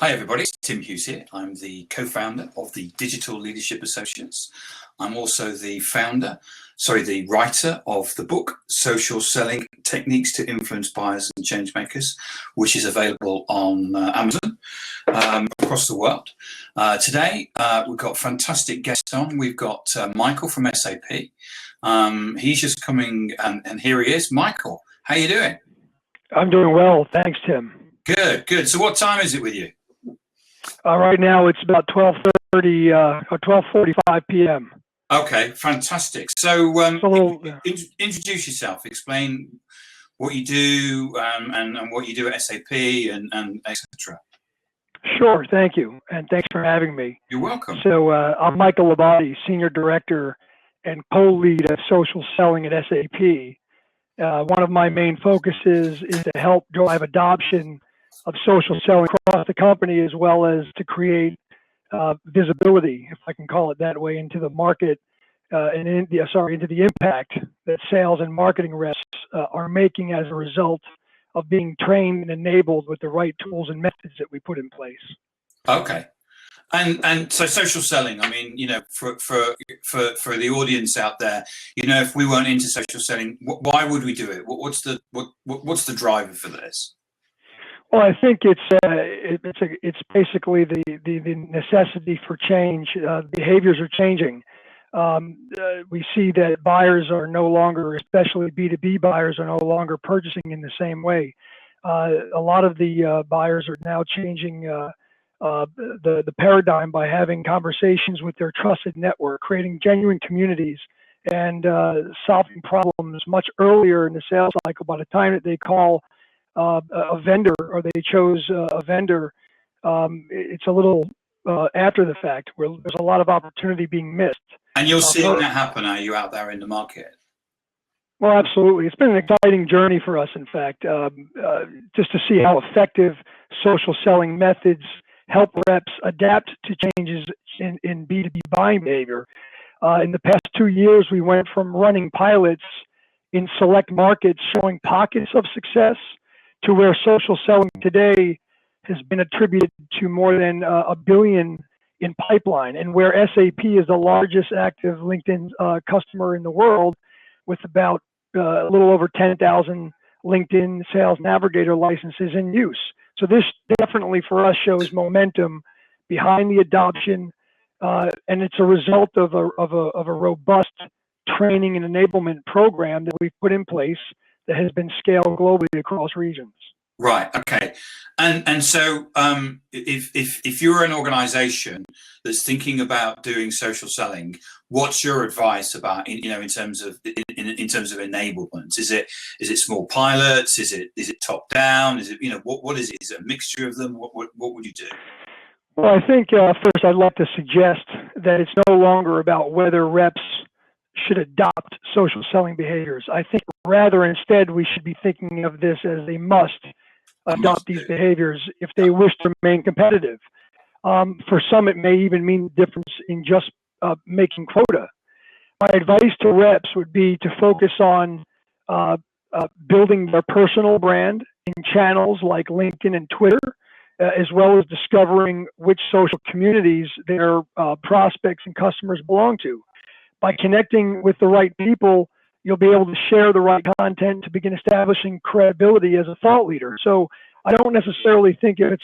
Hi everybody, it's Tim Hughes here. I'm the co-founder of the Digital Leadership Associates. I'm also the writer of the book, Social Selling Techniques to Influence Buyers and Changemakers, which is available on Amazon across the world. Today, we've got fantastic guests on. We've got Michael from SAP. He's just coming, and here he is. Michael, how you doing? I'm doing well, thanks, Tim. Good, good. So what time is it with you? Right now it's about 12:30 or 12:45 p.m. Okay, fantastic. So introduce yourself, explain what you do and what you do at SAP and etc. Sure, thank you, and thanks for having me. You're welcome. So I'm Michael Labate, Senior Director and co-lead of social selling at SAP. One of my main focuses is to help drive adoption of social selling across the company, as well as to create visibility, if I can call it that way, into the market and into the impact that sales and marketing reps are making as a result of being trained and enabled with the right tools and methods that we put in place. Okay. And so social selling, I mean, for the audience out there, if we weren't into social selling, why would we do it? What's the driver for this? Well, I think it's basically the necessity for change. Behaviors are changing. We see that buyers are no longer, especially B2B buyers, are no longer purchasing in the same way. A lot of the buyers are now changing the paradigm by having conversations with their trusted network, creating genuine communities, and solving problems much earlier in the sales cycle. By the time that they call a vendor or they chose a vendor, it's a little after the fact, where there's a lot of opportunity being missed. And you're seeing that happen, are you, out there in the market? Well, absolutely. It's been an exciting journey for us, in fact, just to see how effective social selling methods help reps adapt to changes in B2B buying behavior. In the past 2 years, we went from running pilots in select markets showing pockets of success to where social selling today has been attributed to more than $1 billion in pipeline, and where SAP is the largest active LinkedIn customer in the world, with about a little over 10,000 LinkedIn Sales Navigator licenses in use. So this definitely for us shows momentum behind the adoption, and it's a result of a robust training and enablement program that we've put in place that has been scaled globally across regions. Right. Okay. And so if you're an organization that's thinking about doing social selling, what's your advice about in terms of enablement? Is it small pilots? Is it top down? Is it what is it? Is it a mixture of them? What would you do? Well, I think first I'd like to suggest that it's no longer about whether reps should adopt social selling behaviors. I think rather instead we should be thinking of this as they must adopt these behaviors if they wish to remain competitive. For some, it may even mean the difference in just making quota. My advice to reps would be to focus on building their personal brand in channels like LinkedIn and Twitter, as well as discovering which social communities their prospects and customers belong to. By connecting with the right people, you'll be able to share the right content to begin establishing credibility as a thought leader. So I don't necessarily think it's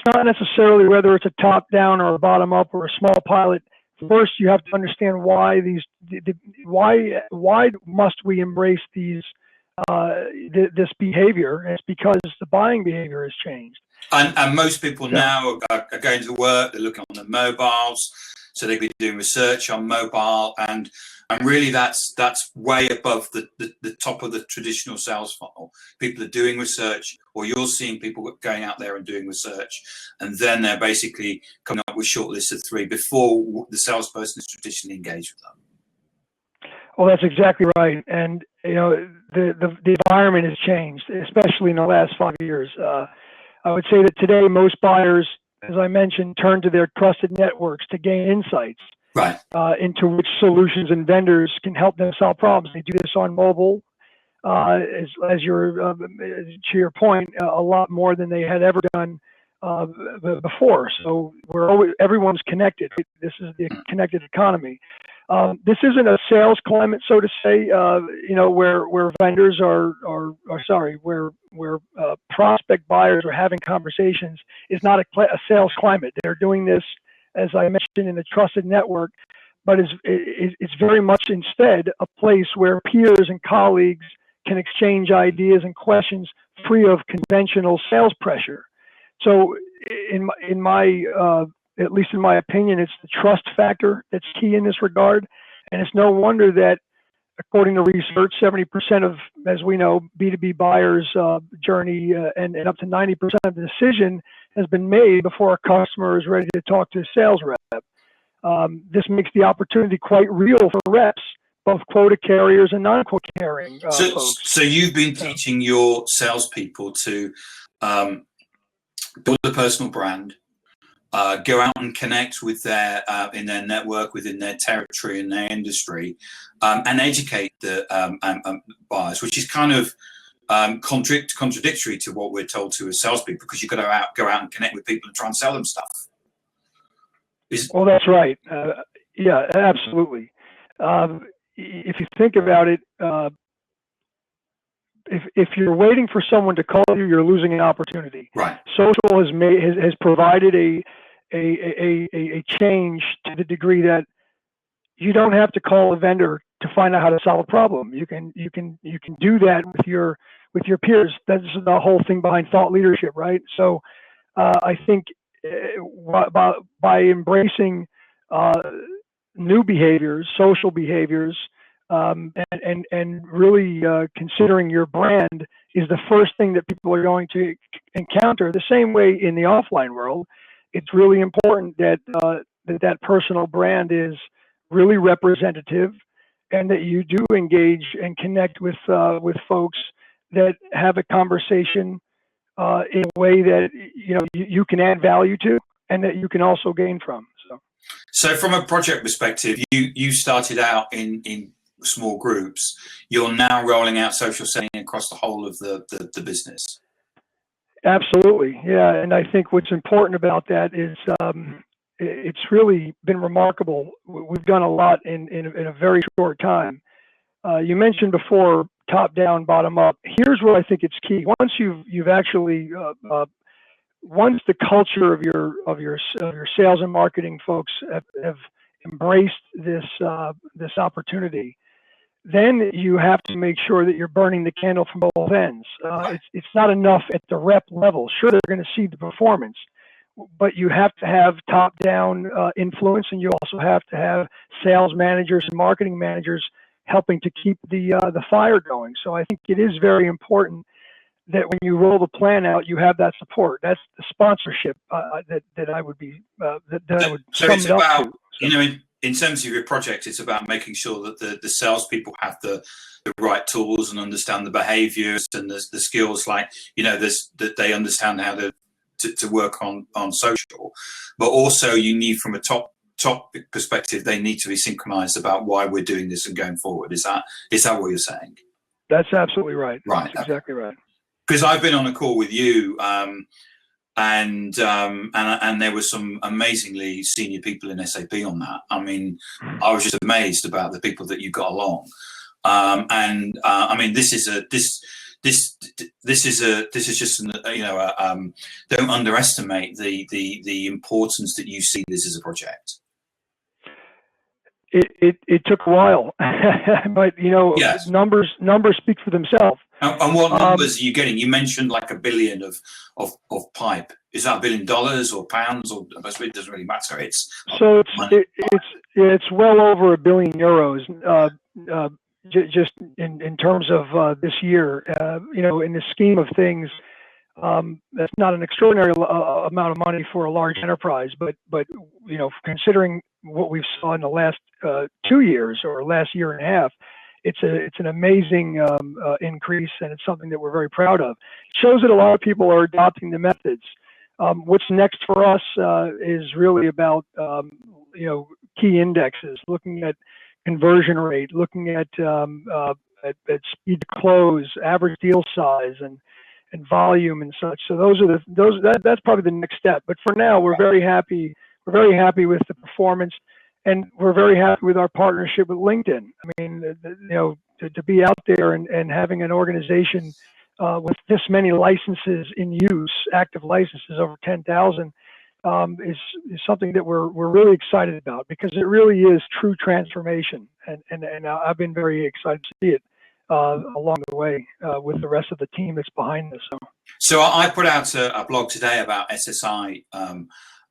not necessarily whether it's a top down or a bottom up or a small pilot. First, you have to understand why must we embrace this behavior? And it's because the buying behavior has changed. And most people now are going to work, they're looking on their mobiles, so they could be doing research on mobile, and really that's way above the top of the traditional sales funnel. People are doing research, or you're seeing people going out there and doing research, and then they're basically coming up with short lists of 3 before the salesperson is traditionally engaged with them. Well, that's exactly right. And the environment has changed, especially in the last 5 years. I would say that today most buyers, as I mentioned, turn to their trusted networks to gain insights into which solutions and vendors can help them solve problems. They do this on mobile, as to your point, a lot more than they had ever done before. So everyone's connected. This is the connected economy. This isn't a sales climate, so to say. Where vendors where prospect buyers are having conversations is not a sales climate. They're doing this, as I mentioned, in a trusted network, but it's very much instead a place where peers and colleagues can exchange ideas and questions free of conventional sales pressure. So in my at least in my opinion, it's the trust factor that's key in this regard. And it's no wonder that, according to research, 70% of, as we know, B2B buyers' journey and up to 90% of the decision has been made before a customer is ready to talk to a sales rep. This makes the opportunity quite real for reps, both quota carriers and non-quota carrying folks. So you've been teaching your salespeople to build a personal brand, go out and connect with their in their network, within their territory and their industry, and educate the buyers, which is kind of contradictory to what we're told to as salespeople, because you've got to go out and connect with people and try and sell them stuff. Well, that's right. Yeah, absolutely. If you think about it, if you're waiting for someone to call you, you're losing an opportunity. Right. Social has provided a change to the degree that you don't have to call a vendor to find out how to solve a problem. You can do that with your peers. That's the whole thing behind thought leadership, right? So I think by embracing new behaviors, social behaviors, and really considering your brand is the first thing that people are going to encounter. The same way in the offline world, it's really important that that personal brand is really representative, and that you do engage and connect with folks that have a conversation in a way that you can add value to, and that you can also gain from. So from a project perspective, you started out in small groups. You're now rolling out social selling across the whole of the business. Absolutely, yeah. And I think what's important about that is it's really been remarkable. We've done a lot in a very short time. You mentioned before top down, bottom up. Here's where I think it's key. Once you've actually once the culture of your sales and marketing folks have embraced this opportunity, then you have to make sure that you're burning the candle from both ends. It's not enough at the rep level. Sure, they're going to see the performance, but you have to have top-down influence, and you also have to have sales managers and marketing managers helping to keep the fire going. So I think it is very important that when you roll the plan out, you have that support. That's the sponsorship that I would be that I would so sum it's it up about, to. So, in terms of your project, it's about making sure that the salespeople have the right tools and understand the behaviors and the skills, like that they understand how to work on social. But also, you need, from a top perspective, they need to be synchronized about why we're doing this and going forward. Is that what you're saying? that's absolutely right. Right. That's exactly right. Because I've been on a call with you, and there were some amazingly senior people in SAP on that. I mean, I was just amazed about the people that you got along. I mean, this is just don't underestimate the importance that you see this as a project. It took a while, but Yes. numbers speak for themselves. And what numbers are you getting? You mentioned like $1 billion of pipe. Is that $1 billion or pounds, or it doesn't really matter? It's well over €1 billion, just in terms of this year. In the scheme of things, that's not an extraordinary amount of money for a large enterprise, but considering what we've saw in the last 2 years or last year and a half, it's an amazing increase, and it's something that we're very proud of. It shows that a lot of people are adopting the methods. What's next for us is really about key indexes, looking at conversion rate, looking at at speed to close, average deal size, and volume and such. So that's probably the next step. But for now, we're very happy. We're very happy with the performance, and we're very happy with our partnership with LinkedIn. I mean, to be out there and having an organization with this many licenses in use, active licenses over 10,000, is something that we're really excited about, because it really is true transformation, and I've been very excited to see it along the way with the rest of the team that's behind this. So I put out a blog today about SSI,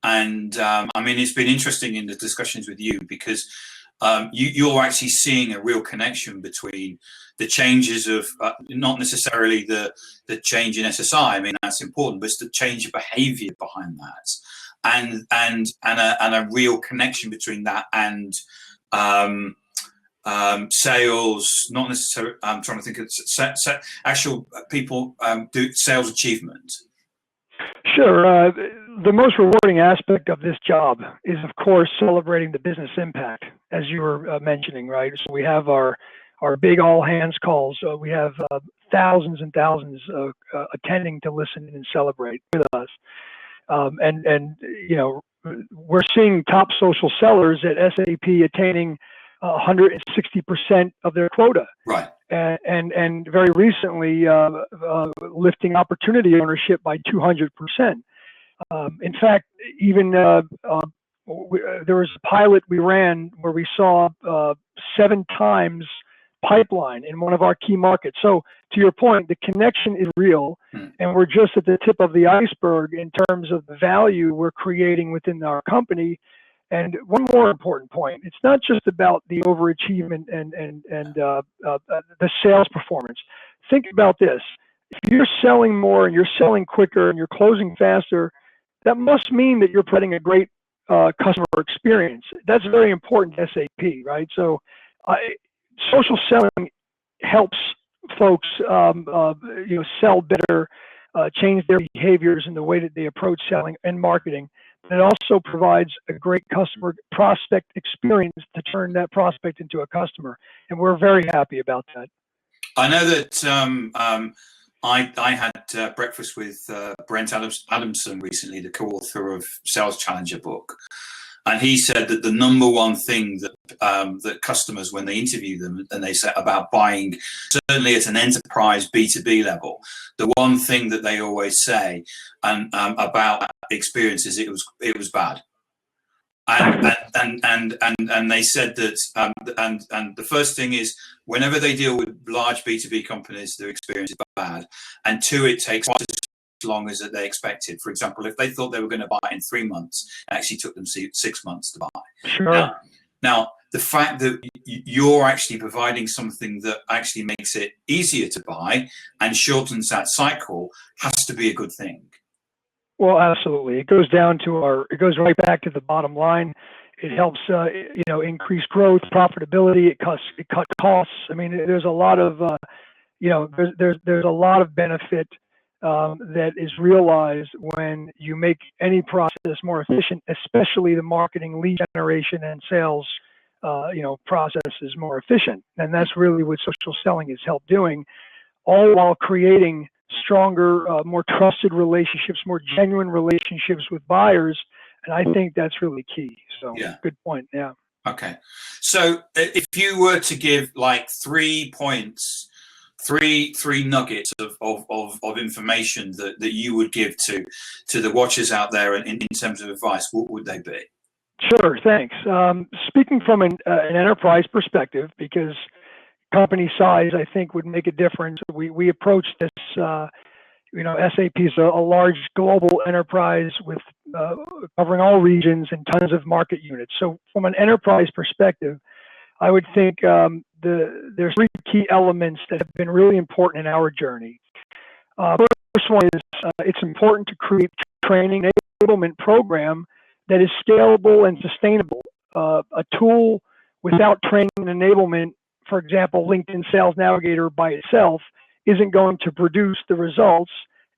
and I mean, it's been interesting in the discussions with you, because you're actually seeing a real connection between the changes of not necessarily the change in SSI. I mean, that's important, but it's the change of behavior behind that, and a real connection between that and sales. Not necessarily. I'm trying to think of actual people do sales achievement. Sure. The most rewarding aspect of this job is, of course, celebrating the business impact, as you were mentioning, right? So we have our big all hands calls. We have thousands and thousands attending to listen and celebrate with us. And we're seeing top social sellers at SAP attaining 160% of their quota. Right. And very recently lifting opportunity ownership by 200%. In fact, even there was a pilot we ran where we saw 7 times pipeline in one of our key markets. So to your point, the connection is real, and we're just at the tip of the iceberg in terms of the value we're creating within our company. And one more important point, it's not just about the overachievement and the sales performance. Think about this. If you're selling more and you're selling quicker and you're closing faster, that must mean that you're providing a great customer experience. That's very important to SAP, right? So social selling helps folks sell better, change their behaviors in the way that they approach selling and marketing. It also provides a great customer prospect experience to turn that prospect into a customer. And we're very happy about that. I know that I had breakfast with Brent Adamson recently, the co-author of Sales Challenger book. And he said that the number one thing that that customers, when they interview them and they say about buying, certainly at an enterprise B2B level, the one thing that they always say about experiences, it was bad. And they said that and the first thing is, whenever they deal with large B2B companies, their experience is bad, and 2, it takes twice as long as they expected. For example, if they thought they were going to buy it in 3 months, it actually took them 6 months to buy. Sure. Now, the fact that you're actually providing something that actually makes it easier to buy and shortens that cycle has to be a good thing. Well, absolutely. It goes right back to the bottom line. It helps, increase growth, profitability. It cuts costs. I mean, there's a lot of, there's a lot of benefit that is realized when you make any process more efficient, especially the marketing, lead generation, and sales, processes more efficient. And that's really what social selling has helped doing, all while creating stronger, more trusted relationships, more genuine relationships with buyers. And I think that's really key. So yeah. Good point. Yeah. Okay. So if you were to give like 3 points, three nuggets of information that you would give to the watchers out there in terms of advice, what would they be? Sure. Thanks. Speaking from an enterprise perspective, because company size, I think, would make a difference. We approach this, SAP is a large global enterprise with covering all regions and tons of market units. So from an enterprise perspective, I would think there's 3 key elements that have been really important in our journey. First one is it's important to create training enablement program that is scalable and sustainable. A tool without training and enablement, for example, LinkedIn Sales Navigator by itself, isn't going to produce the results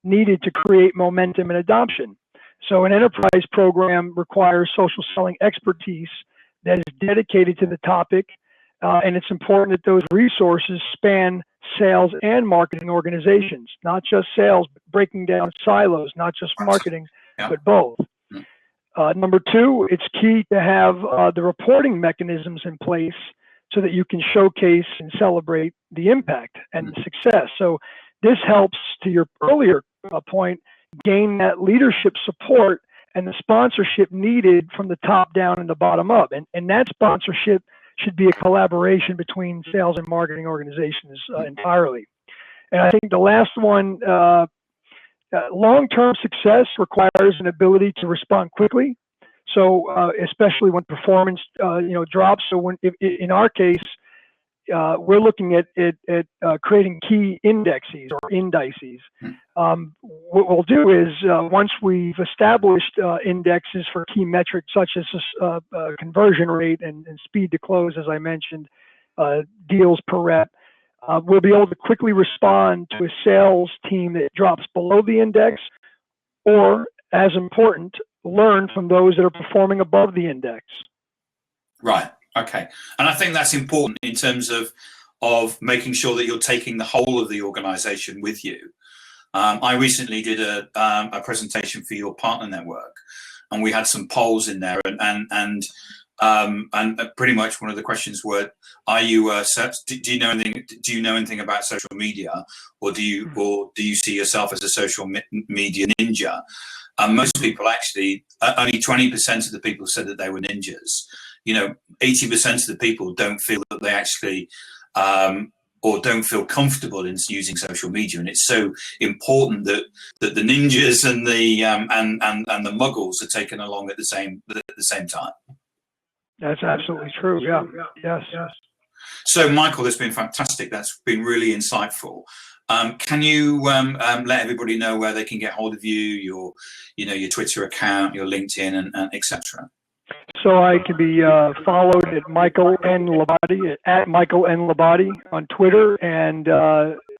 needed to create momentum and adoption. So an enterprise program requires social selling expertise that is dedicated to the topic And it's important that those resources span sales and marketing organizations, not just sales, but breaking down silos, not just marketing, but both. Number two, it's key to have the reporting mechanisms in place so that you can showcase and celebrate the impact and the success. So this helps, to your earlier point, gain that leadership support and the sponsorship needed from the top down and the bottom up. And that sponsorship should be a collaboration between sales and marketing organizations entirely. And I think the last one, long-term success requires an ability to respond quickly. So especially when performance, drops. So when, in our case, we're looking at creating key indexes or indices. What we'll do is once we've established indexes for key metrics such as conversion rate and speed to close, as I mentioned, deals per rep, we'll be able to quickly respond to a sales team that drops below the index, or, as important, learn from those that are performing above the index. Right. Okay. And I think that's important in terms of making sure that you're taking the whole of the organization with you. I recently did a presentation for your partner network, and we had some polls in there, and pretty much one of the questions were, are you do you know anything about social media, or do you see yourself as a social media ninja? Most people actually, only 20% of the people said that they were ninjas. 80% of the people don't feel that they actually or don't feel comfortable in using social media, and it's so important that the ninjas and the muggles are taken along at the same time. That's absolutely true. Yeah. Yes. So, Michael, that's been fantastic. That's been really insightful. Can you let everybody know where they can get hold of you, your Twitter account, your LinkedIn, and etc.? So I can be followed at Michael N. Labate, at Michael N. Labate on Twitter, and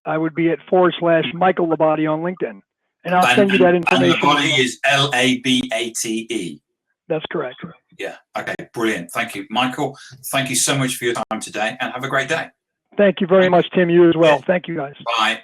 I would be at /Michael Labate on LinkedIn. And I'll send you that information. And Labate is Labate. That's correct. Yeah. Okay. Brilliant. Thank you, Michael. Thank you so much for your time today, and have a great day. Thank you very much, Tim. You as well. Thank you, guys. Bye.